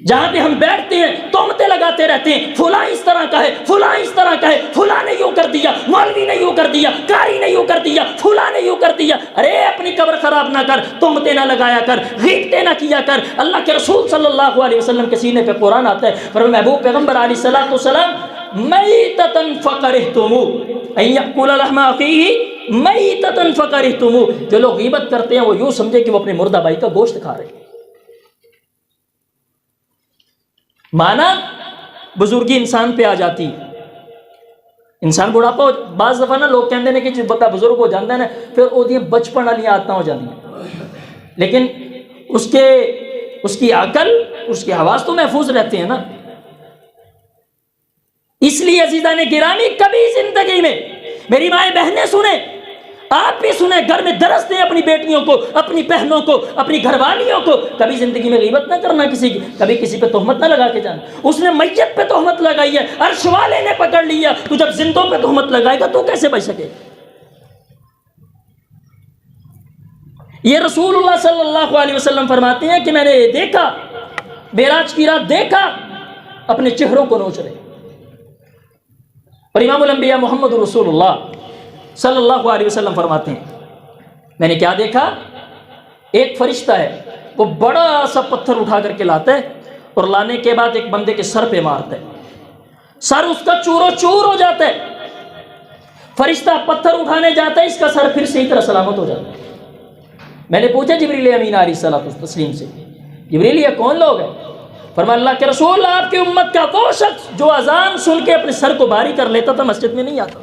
جہاں پہ ہم بیٹھتے ہیں تہمتیں لگاتے رہتے ہیں، فلاں اس طرح کا ہے، فلاں اس طرح کا ہے، فلاں نے یوں کر دیا، مولوی نے یوں کر دیا، قاری نے یوں کر دیا، فلاں نے یوں کر دیا۔ ارے اپنی قبر خراب نہ کر، تہمتیں نہ لگایا کر، غیبتیں نہ کیا کر۔ اللہ کے رسول صلی اللہ علیہ وسلم کے سینے پہ قرآن آتا ہے، فرمایا محبوب پیغمبر علیہ الصلوۃ والسلام میتۃ فکرہتموہ ان یأکل لحم اخیہ میتۃ فکرہتموہ، جو لوگ غیبت کرتے ہیں وہ یوں سمجھے کہ وہ اپنے مردہ بھائی کا گوشت کھا رہے ہیں۔ مانا بزرگی انسان پہ آ جاتی ہے، انسان بڑھاپا بعض دفعہ نا لوگ کہتے ہیں کہ جو بندہ بزرگ ہو جاتا ہے نا پھر وہ بچپن والی عادتیں ہو جاتی ہیں، لیکن اس کی عقل، اس کے حواس تو محفوظ رہتے ہیں نا۔ اس لیے عزیزان گرامی کبھی زندگی میں، میری مائیں بہنیں سنیں، آپ بھی سنیں، گھر میں درس دیں اپنی بیٹیوں کو، اپنی بہنوں کو، اپنی گھر والیوں کو، کبھی زندگی میں غیبت نہ کرنا کسی کی، کبھی کسی پہ تہمت نہ لگا کے جانا۔ اس نے میت پہ تہمت لگائی ہے، عرش والے نے پکڑ لیا، تو جب زندوں پہ تہمت لگائے گا تو کیسے بچ سکے؟ یہ رسول اللہ صلی اللہ علیہ وسلم فرماتے ہیں کہ میں نے دیکھا، معراج کی رات دیکھا، اپنے چہروں کو نوچ رہے۔ اور امام الانبیاء محمد رسول اللہ صلی اللہ علیہ وسلم فرماتے ہیں میں نے کیا دیکھا؟ ایک فرشتہ ہے، وہ بڑا سا پتھر اٹھا کر کے لاتا ہے اور لانے کے بعد ایک بندے کے سر پہ مارتا ہے، سر اس کا چور و چور ہو جاتا ہے۔ فرشتہ پتھر اٹھانے جاتا ہے، اس کا سر پھر صحیح طرح سلامت ہو جاتا ہے۔ میں نے پوچھا جبریل امین علیہ الصلوۃ والتسلیم سے، جبریل یہ کون لوگ ہیں؟ فرمایا اللہ کے رسول آپ کی امت کا وہ شخص جو اذان سن کے اپنے سر کو بھاری کر لیتا تھا، مسجد میں نہیں آتا۔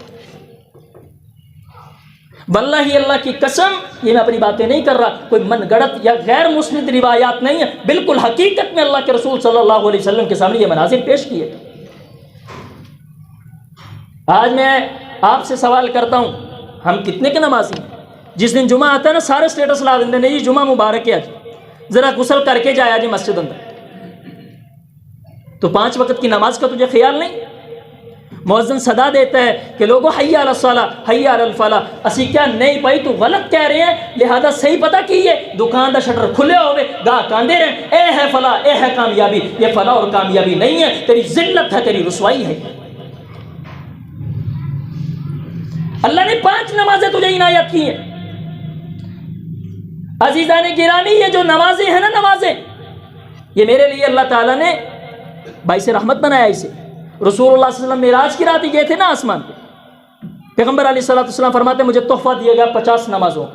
واللہ اللہ کی قسم، یہ میں اپنی باتیں نہیں کر رہا، کوئی من گڑت یا غیر مسند روایات نہیں ہے، بالکل حقیقت میں اللہ کے رسول صلی اللہ علیہ وسلم کے سامنے یہ مناظر پیش کیے۔ آج میں آپ سے سوال کرتا ہوں، ہم کتنے کے نمازی ہیں؟ جس دن جمعہ آتا ہے نا سارے سٹیٹس لا دیں نہیں جی جمعہ مبارک ہے، آج ذرا غسل کر کے جایا جی مسجد اندر، تو 5 وقت کی نماز کا تجھے خیال نہیں؟ مؤذن صدا دیتا ہے کہ لوگو حی علی الصلاۃ حی علی الفلاح، اسی کیا نہیں پائی تو غلط کہہ رہے ہیں، لہذا صحیح پتہ کیجئے، دکان دا شٹر کھلے ہوئے گاہ کاندے رہے، اے ہے فلاح، اے ہے کامیابی۔ یہ فلاح اور کامیابی نہیں ہے، تیری ذلت ہے، تیری رسوائی ہے۔ اللہ نے 5 نمازیں تجھے عنایت کی ہیں۔ عزیزان گرامی یہ جو نمازیں ہیں نا، نمازیں یہ میرے لیے اللہ تعالیٰ نے باعث رحمت بنایا اسے۔ رسول اللہ صلی اللہ علیہ وسلم معراج کی رات ہی گئے تھے نا آسمان پہ، پیغمبر علیہ الصلوۃ والسلام فرماتے ہیں مجھے تحفہ دیا گیا 50 نمازوں،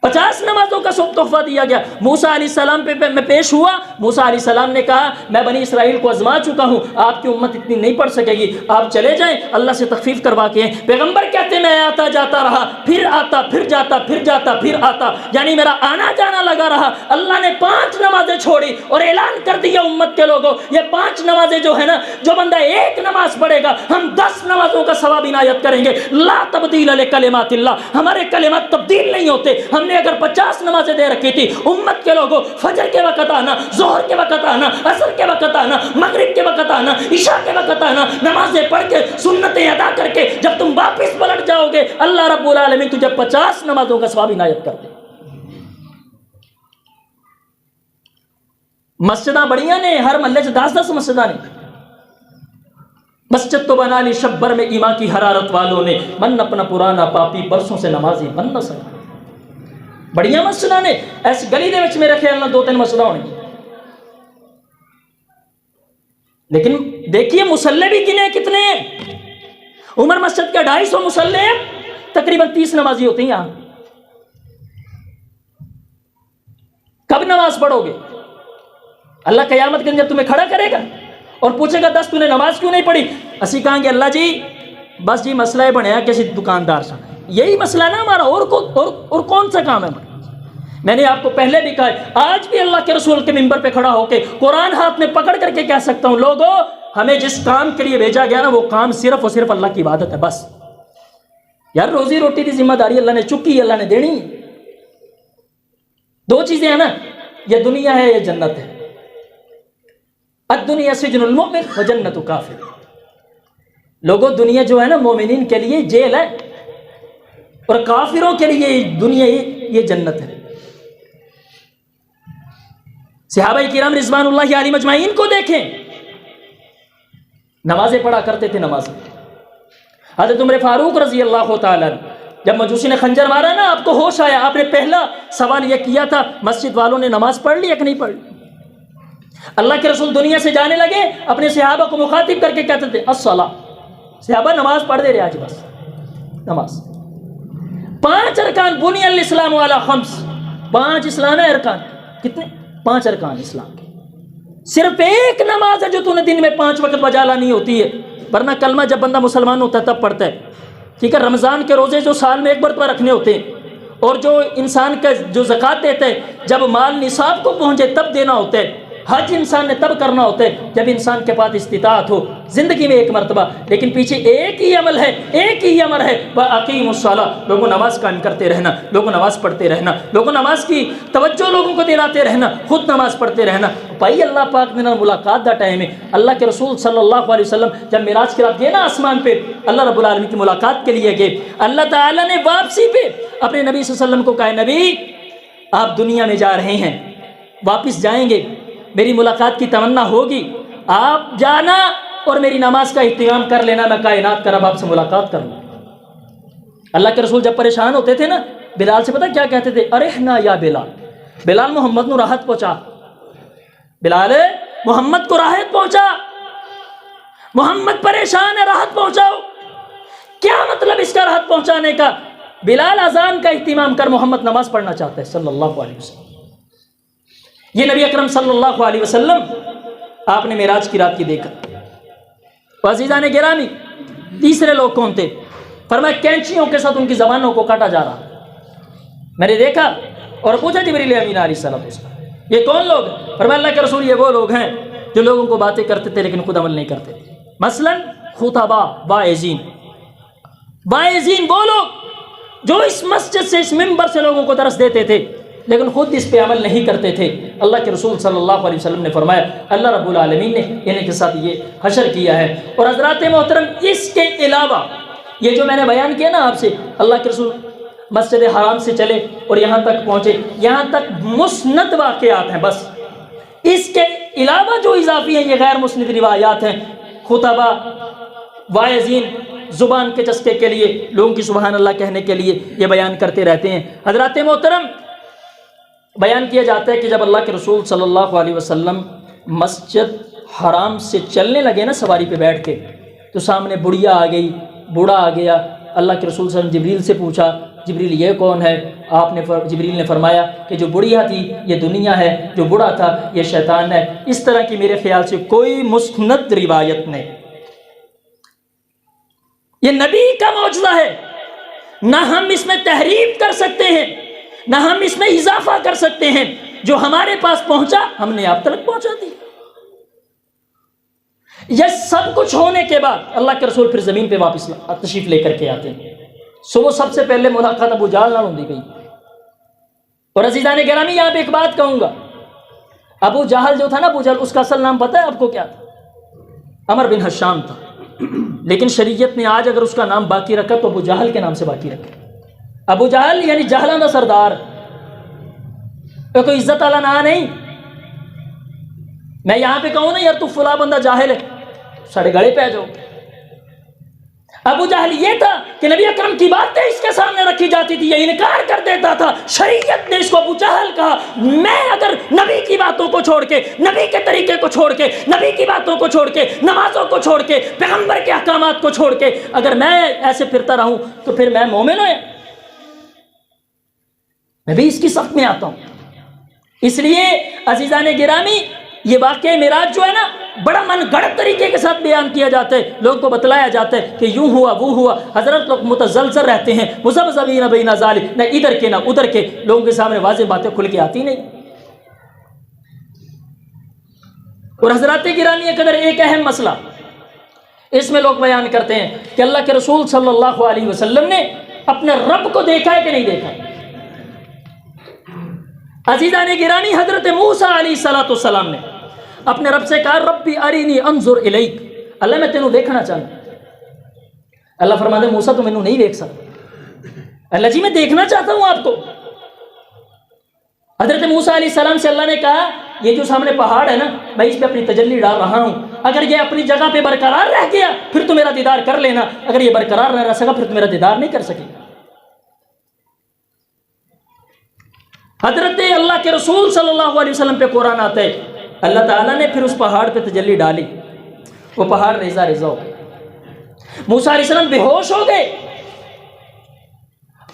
50 نمازوں کا سب تحفہ دیا گیا۔ موسیٰ علیہ السلام پہ میں پیش ہوا، موسیٰ علیہ السلام نے کہا میں بنی اسرائیل کو آزما چکا ہوں، آپ کی امت اتنی نہیں پڑھ سکے گی، آپ چلے جائیں اللہ سے تخفیف کروا کے۔ پیغمبر کہتے میں آتا جاتا رہا، پھر آتا، پھر جاتا، پھر جاتا، پھر آتا، یعنی میرا آنا جانا لگا رہا۔ اللہ نے 5 نمازیں چھوڑی اور اعلان کر دیا امت کے لوگوں یہ 5 نمازیں جو ہے نا، جو بندہ 1 نماز پڑھے گا ہم 10 نمازوں کا ثواب عنایت کریں گے۔ لا تبدیل لکلمات اللہ، ہمارے کلمات تبدیل نہیں ہوتے۔ ہم نے اگر 50 نمازیں دے رکھی تھی امت کے لوگوں، فجر کے وقت آنا، ظہر کے وقت آنا، عصر کے وقت آنا، مغرب کے وقت آنا، عشاء کے وقت آنا، نمازیں پڑھ کے سنتیں ادا کر کے جب تم واپس پلٹ جاؤ گے اللہ رب العالمین تجھے 50 نمازوں کا ثواب عنایت کر دے۔ مسجداں بڑیاں نے، ہر محلے سے 10-10 مسجداں نے۔ مسجد تو بنا لی شب بھر میں ایمان کی حرارت والوں نے، من اپنا پرانا پاپی برسوں سے نمازی من نہ سکا۔ بڑیاں مسجداں نے، ایسی گلی دے وچ میرے خیال نہ 2-3 مسجداں ہونی، لیکن دیکھیے مسلے بھی کتنے ہیں۔ عمر مسجد کے 250 مسلے ہیں، تقریباً 30 نمازی ہوتی ہیں یہاں۔ کب نماز پڑھو گے؟ اللہ قیامت کے دن جب تمہیں کھڑا کرے گا اور پوچھے گا 10 تو نے نماز کیوں نہیں پڑھی؟ اسی کہیں گے اللہ جی بس جی مسئلہ بنیا کسی دکاندار سے، یہی مسئلہ نا ہمارا، اور کون سا کام ہے ہمارا؟ میں نے آپ کو پہلے بھی کہا ہے، آج بھی اللہ کے رسول کے منبر پہ کھڑا ہو کے قرآن ہاتھ میں پکڑ کر کے کہہ سکتا ہوں، لوگوں ہمیں جس کام کے لیے بھیجا گیا نا وہ کام صرف اور صرف اللہ کی عبادت ہے بس۔ یار روزی روٹی کی ذمہ داری اللہ نے چکی ہے، اللہ نے دینی ہے۔ دو چیزیں ہیں نا، یہ دنیا ہے، یہ جنت ہے۔ الدنیا سجن المؤمن وجنت کافر۔ لوگوں دنیا جو ہے نا مومنین کے لیے جیل ہے، اور کافروں کے لیے دنیا یہ جنت ہے۔ صحابہ کرام رضوان اللہ علیہم اجمعین کو دیکھیں، نمازیں پڑھا کرتے تھے، نمازیں۔ حضرت عمر فاروق رضی اللہ تعالیٰ جب مجوسی نے خنجر مارا نا، آپ کو ہوش آیا، آپ نے پہلا سوال یہ کیا تھا، مسجد والوں نے نماز پڑھ لی یا کہ نہیں پڑھ لی؟ اللہ کے رسول دنیا سے جانے لگے، اپنے صحابہ کو مخاطب کر کے کہتے تھے الصلاۃ، صحابہ نماز پڑھ دے رہے آج بس نماز۔ 5 ارکان، بنی الاسلام علی 5، 5 اسلام ہے ارکان، کتنے؟ 5 ارکان اسلام کے۔ صرف ایک نماز ہے جو تو نے دن میں 5 وقت بجا لانی ہوتی ہے، ورنہ کلمہ جب بندہ مسلمان ہوتا ہے تب پڑھتا ہے، ٹھیک ہے؟ رمضان کے روزے جو سال میں ایک مرتبہ رکھنے ہوتے ہیں، اور جو انسان کا جو زکوٰۃ دیتا ہے جب مال نصاب کو پہنچے تب دینا ہوتا ہے، حج انسان نے تب کرنا ہوتا ہے جب انسان کے پاس استطاعت ہو، زندگی میں ایک مرتبہ۔ لیکن پیچھے ایک ہی عمل ہے، ایک ہی امر ہے، وَأَقِیمُوا الصَّلَاةَ، لوگوں نماز قائم کرتے رہنا، لوگوں نماز پڑھتے رہنا، لوگوں نماز کی توجہ لوگوں کو دلاتے رہنا، خود نماز پڑھتے رہنا۔ بھائی اللہ پاک نے ملاقات دا ٹائم ہے، اللہ کے رسول صلی اللہ علیہ وسلم جب معراج کی رات گئے نا آسمان پہ، اللہ رب العالمین کی ملاقات کے لیے گئے، اللہ تعالیٰ نے واپسی پہ اپنے نبی صلی اللہ علیہ وسلم کو کہا، نبی آپ دنیا میں جا رہے ہیں، واپس جائیں گے، میری ملاقات کی تمنا ہوگی، آپ جانا اور میری نماز کا اہتمام کر لینا، میں کائنات کا رب آپ سے ملاقات کروں۔ اللہ کے رسول جب پریشان ہوتے تھے نا، بلال سے پتہ کیا کہتے تھے؟ ارحنا یا بلال، بلال محمد نو راحت پہنچا، بلال محمد کو راحت پہنچا، محمد پریشان ہے راحت پہنچاؤ۔ کیا مطلب اس کا راحت پہنچانے کا؟ بلال اذان کا اہتمام کر، محمد نماز پڑھنا چاہتا ہے صلی اللہ علیہ وسلم۔ یہ نبی اکرم صلی اللہ علیہ وسلم آپ نے معراج کی رات کی دیکھا۔ عزیزان گرامی، تیسرے لوگ کون تھے؟ فرمایا کینچیوں کے ساتھ ان کی زبانوں کو کاٹا جا رہا، میں نے دیکھا اور پوچھا جبریل امین علیہ السلام یہ کون لوگ؟ فرمایا اللہ کے رسول یہ وہ لوگ ہیں جو لوگوں کو باتیں کرتے تھے لیکن خود عمل نہیں کرتے تھے۔ مثلا خطباء واعظین، واعظین وہ لوگ جو اس مسجد سے، اس منبر سے لوگوں کو درس دیتے تھے لیکن خود اس پہ عمل نہیں کرتے تھے۔ اللہ کے رسول صلی اللہ علیہ وسلم نے فرمایا اللہ رب العالمین نے انہیں کے ساتھ یہ حشر کیا ہے۔ اور حضرات محترم، اس کے علاوہ یہ جو میں نے بیان کیا نا آپ سے، اللہ کے رسول مسجد حرام سے چلے اور یہاں تک پہنچے، یہاں تک مسند واقعات ہیں بس، اس کے علاوہ جو اضافی ہیں یہ غیر مسند روایات ہیں۔ خطباء واعظین زبان کے چسکے کے لیے، لوگوں کی سبحان اللہ کہنے کے لیے یہ بیان کرتے رہتے ہیں۔ حضرات محترم، بیان کیا جاتا ہے کہ جب اللہ کے رسول صلی اللہ علیہ وسلم مسجد حرام سے چلنے لگے نا سواری پہ بیٹھ کے، تو سامنے بڑھیا آ گئی، بوڑھا آ گیا۔ اللہ کے رسول صلی اللہ علیہ وسلم جبریل سے پوچھا، جبریل یہ کون ہے؟ جبریل نے فرمایا کہ جو بڑھیا تھی یہ دنیا ہے، جو بوڑھا تھا یہ شیطان ہے۔ اس طرح کی میرے خیال سے کوئی مسند روایت نہیں۔ یہ نبی کا معجزہ ہے، نہ ہم اس میں تحریف کر سکتے ہیں نہ ہم اس میں اضافہ کر سکتے ہیں۔ جو ہمارے پاس پہنچا ہم نے آپ تک پہنچا دی۔ یہ سب کچھ ہونے کے بعد اللہ کے رسول پھر زمین پہ واپس تشریف لے کر کے آتے ہیں۔ وہ سب سے پہلے ملاقات ابو جہل نال ہوندی گئی۔ اور عزیزان گرامی، یہاں پہ ایک بات کہوں گا، ابو جہل جو تھا نا، ابو جہل، اس کا اصل نام پتہ ہے آپ کو کیا تھا؟ عمر بن حشام تھا، لیکن شریعت نے آج اگر اس کا نام باقی رکھا تو ابو جہل کے نام سے باقی رکھا۔ ابو جہل یعنی جہلاں دا سردار، کوئی عزت والا نام نہیں۔ میں یہاں پہ کہوں نا یار تو فلاں بندہ جاہل ہے، ساڑھے گڑے پہ جاؤ۔ ابو جہل یہ تھا کہ نبی اکرم کی باتیں اس کے سامنے رکھی جاتی تھی، یہ انکار کر دیتا تھا۔ شریعت نے اس کو ابو جہل کہا۔ میں اگر نبی کی باتوں کو چھوڑ کے، نبی کے طریقے کو چھوڑ کے، نبی کی باتوں کو چھوڑ کے، نمازوں کو چھوڑ کے، پیغمبر کے احکامات کو چھوڑ کے اگر میں ایسے پھرتا رہوں تو پھر میں مومن ہوں؟ میں بھی اس کی صف میں آتا ہوں۔ اس لیے عزیزان گرامی، یہ واقعہ معراج جو ہے نا بڑا من گھڑت طریقے کے ساتھ بیان کیا جاتا ہے، لوگوں کو بتلایا جاتا ہے کہ یوں ہوا وہ ہوا. حضرت لوگ متزلزل رہتے ہیں، مذبذبین بین ذالک، نہ ادھر کے نہ ادھر کے، لوگوں کے سامنے واضح باتیں کھل کے آتی نہیں. اور حضرات گرامی قدر ایک اہم مسئلہ اس میں لوگ بیان کرتے ہیں کہ اللہ کے رسول صلی اللہ علیہ وسلم نے اپنے رب کو دیکھا ہے کہ نہیں دیکھا. عزیزان گرامی، حضرت موسیٰ علیہ السلام نے اپنے رب سے کہا ربی ارینی انظر الیک، اللہ میں تینوں دیکھنا چاہتا. اللہ فرماتے ہیں موسیٰ تو مینوں نہیں دیکھ سکتا. اللہ جی میں دیکھنا چاہتا ہوں آپ کو. حضرت موسیٰ علیہ السلام سے اللہ نے کہا یہ جو سامنے پہاڑ ہے نا میں اس پہ اپنی تجلی ڈال رہا ہوں، اگر یہ اپنی جگہ پہ برقرار رہ گیا پھر تو میرا دیدار کر لینا، اگر یہ برقرار نہ رہ سکا پھر تو میرا دیدار نہیں کر سکے. حضرت اللہ کے رسول صلی اللہ علیہ وسلم پہ قرآن آتا ہے، اللہ تعالیٰ نے پھر اس پہاڑ پہ تجلی ڈالی، وہ پہاڑ ریزہ ریزہ ہو گیا. موسیٰ علیہ السلام بے ہوش ہو گئے،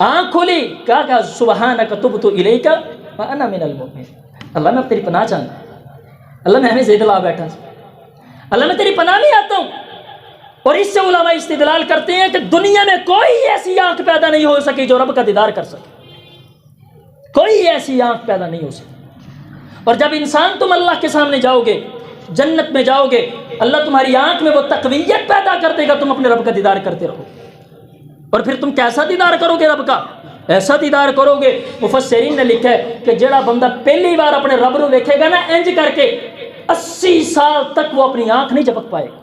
آنکھ کھولی، کہا سبحانک تبت الیک وانا من المؤمنین. اللہ میں تیری پناہ چاہتا ہوں، اللہ میں ہمیں زید لا بیٹھا، اللہ میں تیری پناہ میں آتا ہوں. اور اس سے علماء استدلال کرتے ہیں کہ دنیا میں کوئی ایسی آنکھ پیدا نہیں ہو سکی جو رب کا دیدار کر سکے، کوئی ایسی آنکھ پیدا نہیں ہو سکی. اور جب انسان تم اللہ کے سامنے جاؤ گے، جنت میں جاؤ گے، اللہ تمہاری آنکھ میں وہ تقویت پیدا کر دے گا، تم اپنے رب کا دیدار کرتے رہو. اور پھر تم کیسا دیدار کرو گے رب کا؟ ایسا دیدار کرو گے. مفسرین نے لکھا ہے کہ جڑا بندہ پہلی بار اپنے رب رو دیکھے گا نا انج کر کے 80 سال تک وہ اپنی آنکھ نہیں جھپک پائے گا.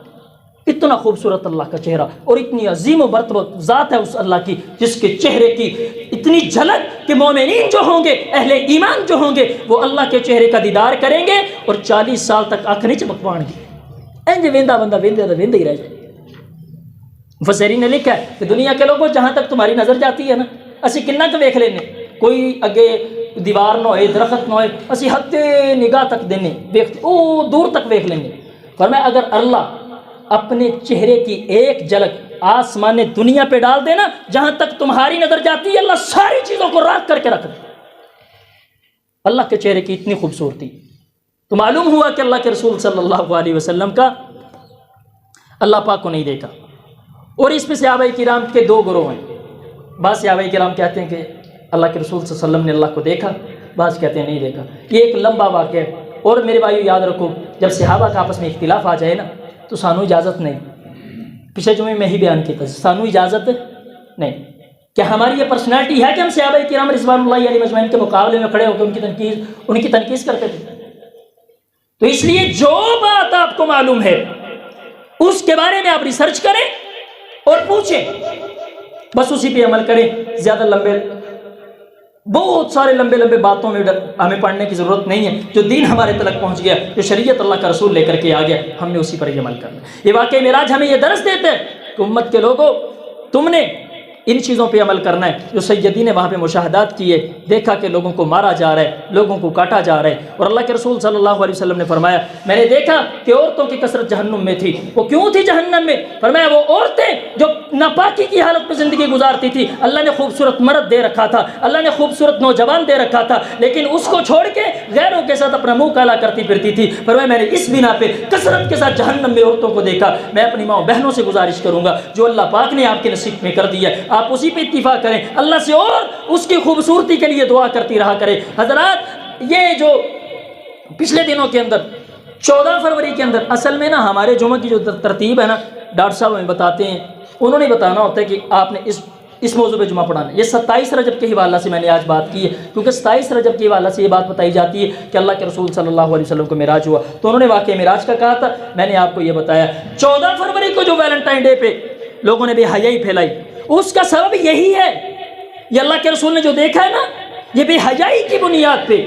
اتنا خوبصورت اللہ کا چہرہ اور اتنی عظیم و مرتبہ ذات ہے اس اللہ کی جس کے چہرے کی اتنی جھلک کہ مومنین جو ہوں گے، اہل ایمان جو ہوں گے، وہ اللہ کے چہرے کا دیدار کریں گے اور 40 سال تک آنکھ نہیں چپک پائیں گے. انج ویندا بندہ ویندا ہی رہ جائے. مفسرین نے لکھا ہے کہ دنیا کے لوگوں جہاں تک تمہاری نظر جاتی ہے نا اسی کنہ کے ویکھ لینے، کوئی اگے دیوار نہ ہوئے، درخت نہ ہوئے، اسی حد نگاہ تک دینے ویکھتے او دور تک ویکھ لیں گے. فرمایا اگر اللہ اپنے چہرے کی ایک جھلک آسمان دنیا پہ ڈال دینا، جہاں تک تمہاری نظر جاتی ہے اللہ ساری چیزوں کو راکھ کر کے رکھ دے. اللہ کے چہرے کی اتنی خوبصورتی. تو معلوم ہوا کہ اللہ کے رسول صلی اللہ علیہ وسلم کا اللہ پاک کو نہیں دیکھا. اور اس میں صحابہ کرام کے دو گروہ ہیں. بعض صحابہ کرام کہتے ہیں کہ اللہ کے رسول صلی اللہ علیہ وسلم نے اللہ کو دیکھا، بعض کہتے ہیں نہیں دیکھا. یہ ایک لمبا واقعہ ہے. اور میرے بھائیو یاد رکھو جب صحابہ کا آپس میں اختلاف آ جائے نا تو سانو اجازت نہیں، پچھلے جمعے میں ہی بیان کیا تھا، سانو اجازت نہیں. کیا ہماری یہ پرسنالٹی ہے کہ ہم صحابہ کرام رضوان اللہ علیہ مجمعین کے مقابلے میں کھڑے ہو کے ان کی تنقید کرتے تھے؟ تو اس لیے جو بات آپ کو معلوم ہے اس کے بارے میں آپ ریسرچ کریں اور پوچھیں، بس اسی پہ عمل کریں. زیادہ لمبے بہت سارے لمبے باتوں میں ہمیں پڑھنے کی ضرورت نہیں ہے. جو دین ہمارے تلک پہنچ گیا، جو شریعت اللہ کا رسول لے کر کے آ گیا، ہم نے اسی پر ہی عمل کرنا. یہ واقعہ معراج ہمیں یہ درس دیتے ہیں کہ امت کے لوگوں تم نے ان چیزوں پہ عمل کرنا ہے جو سیدی نے وہاں پہ مشاہدات کیے. دیکھا کہ لوگوں کو مارا جا رہا ہے، لوگوں کو کاٹا جا رہا ہے. اور اللہ کے رسول صلی اللہ علیہ وسلم نے فرمایا میں نے دیکھا کہ عورتوں کی کثرت جہنم میں تھی. وہ کیوں تھی جہنم میں؟ فرمایا وہ عورتیں جو ناپاکی کی حالت میں زندگی گزارتی تھی، اللہ نے خوبصورت مرد دے رکھا تھا، اللہ نے خوبصورت نوجوان دے رکھا تھا، لیکن اس کو چھوڑ کے غیروں کے ساتھ اپنا منہ کالا کرتی پھرتی تھی. فرمایا میں نے اس بنا پہ کثرت کے ساتھ جہنم میں عورتوں کو دیکھا. میں اپنی ماں بہنوں سے گزارش کروں گا جو اللہ پاک نے آپ کے نصیب میں کر دیا آپ اسی پہ اتفاق کریں، اللہ سے اور اس کی خوبصورتی کے لیے دعا کرتی رہا کرے. حضرات یہ جو پچھلے دنوں کے اندر 14 فروری کے اندر اصل میں نا ہمارے جمعہ کی جو ترتیب ہے نا ڈاکٹر صاحب ہمیں بتاتے ہیں، انہوں نے بتانا ہوتا ہے کہ آپ نے اس موضوع پہ جمعہ پڑھانا ہے. یہ 27 رجب کے حوالہ سے میں نے آج بات کی ہے کیونکہ 27 رجب کے حوالہ سے یہ بات بتائی جاتی ہے کہ اللہ کے رسول صلی اللہ علیہ وسلم کو معراج ہوا. تو انہوں نے واقعہ معراج کا کہا تھا، میں نے آپ کو یہ بتایا. 14 فروری کو جو ویلنٹائن ڈے پہ لوگوں نے بے حیائی پھیلائی اس کا سبب یہی ہے. یہ اللہ کے رسول نے جو دیکھا ہے نا یہ بے حیائی کی بنیاد پہ.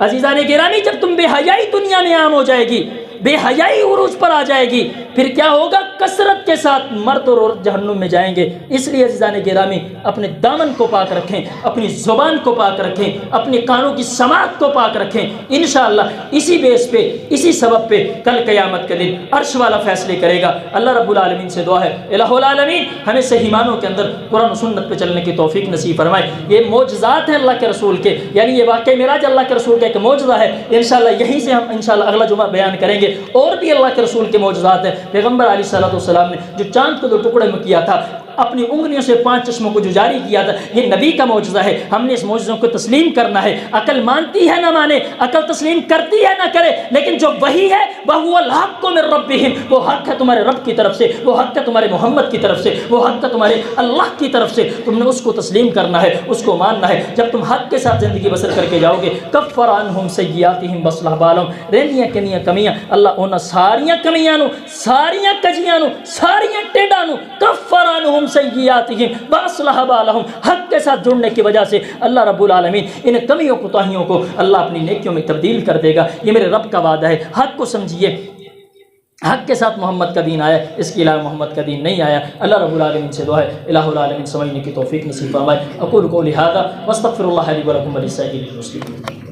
عزیزان گرامی جب تم بے حیائی دنیا میں عام ہو جائے گی، بے حیائی عروج پر آ جائے گی، پھر کیا ہوگا؟ کثرت کے ساتھ مرد اور عورت جہنم میں جائیں گے۔ اس لیے عزیزان گرامی اپنے دامن کو پاک رکھیں، اپنی زبان کو پاک رکھیں، اپنے کانوں کی سماعت کو پاک رکھیں۔ انشاءاللہ اسی بیس پہ، اسی سبب پہ کل قیامت کے دن عرش والا فیصلے کرے گا۔ اللہ رب العالمین سے دعا ہے الہ العالمین ہمیں صحیح معنوں کے اندر قرآن و سنت پہ چلنے کی توفیق نصیب فرمائے۔ یہ معجزات ہیں اللہ کے رسول کے، یعنی یہ واقعہ معراج اللہ کے رسول کا ایک معجزہ ہے۔ انشاءاللہ یہیں سے ہم انشاءاللہ اگلا جمعہ بیان کریں گے۔ اور بھی اللہ کے رسول کے معجزات ہیں۔ پیغمبر علیہ السلام نے جو چاند کو 2 ٹکڑے میں کیا تھا، اپنی انگلیوں سے 5 چشموں کو جو جاری کیا تھا، یہ نبی کا معجزہ ہے۔ ہم نے اس معجزوں کو تسلیم کرنا ہے۔ عقل مانتی ہے نہ مانے، عقل تسلیم کرتی ہے نہ کرے، لیکن جو وحی ہے وہ الحق من ربہم، وہ حق ہے تمہارے رب کی طرف سے، وہ حق ہے تمہارے محمد کی طرف سے، وہ حق ہے تمہارے اللہ کی طرف سے۔ تم نے اس کو تسلیم کرنا ہے، اس کو ماننا ہے۔ جب تم حق کے ساتھ زندگی بسر کر کے جاؤ گے، کفر عنہم سیئاتہم وصلح بالہم، رہندیاں کنیاں کمیاں اللہ انہاں ساریاں کمیاں نو، ساریاں کجیاں نو، ساریاں ٹیڈاں نو کفر عنہم سیئاتہم واصلح بالہم، حق کے ساتھ جڑنے کی وجہ سے اللہ رب العالمین ان کمیوں کوتاہیوں کو اللہ اپنی نیکیوں میں تبدیل کر دے گا۔ یہ میرے رب کا وعدہ ہے۔ حق کو سمجھیے، حق کے ساتھ محمد کا دین آیا، اس کے علاوہ محمد کا دین نہیں آیا۔ اللہ رب العالمین سے دعا ہے الہ العالمین سمجھنے کی توفیق نصیب فرمائے۔ اقول قولی ھذا واستغفر اللہ لی ولکم ولسائر المسلمین۔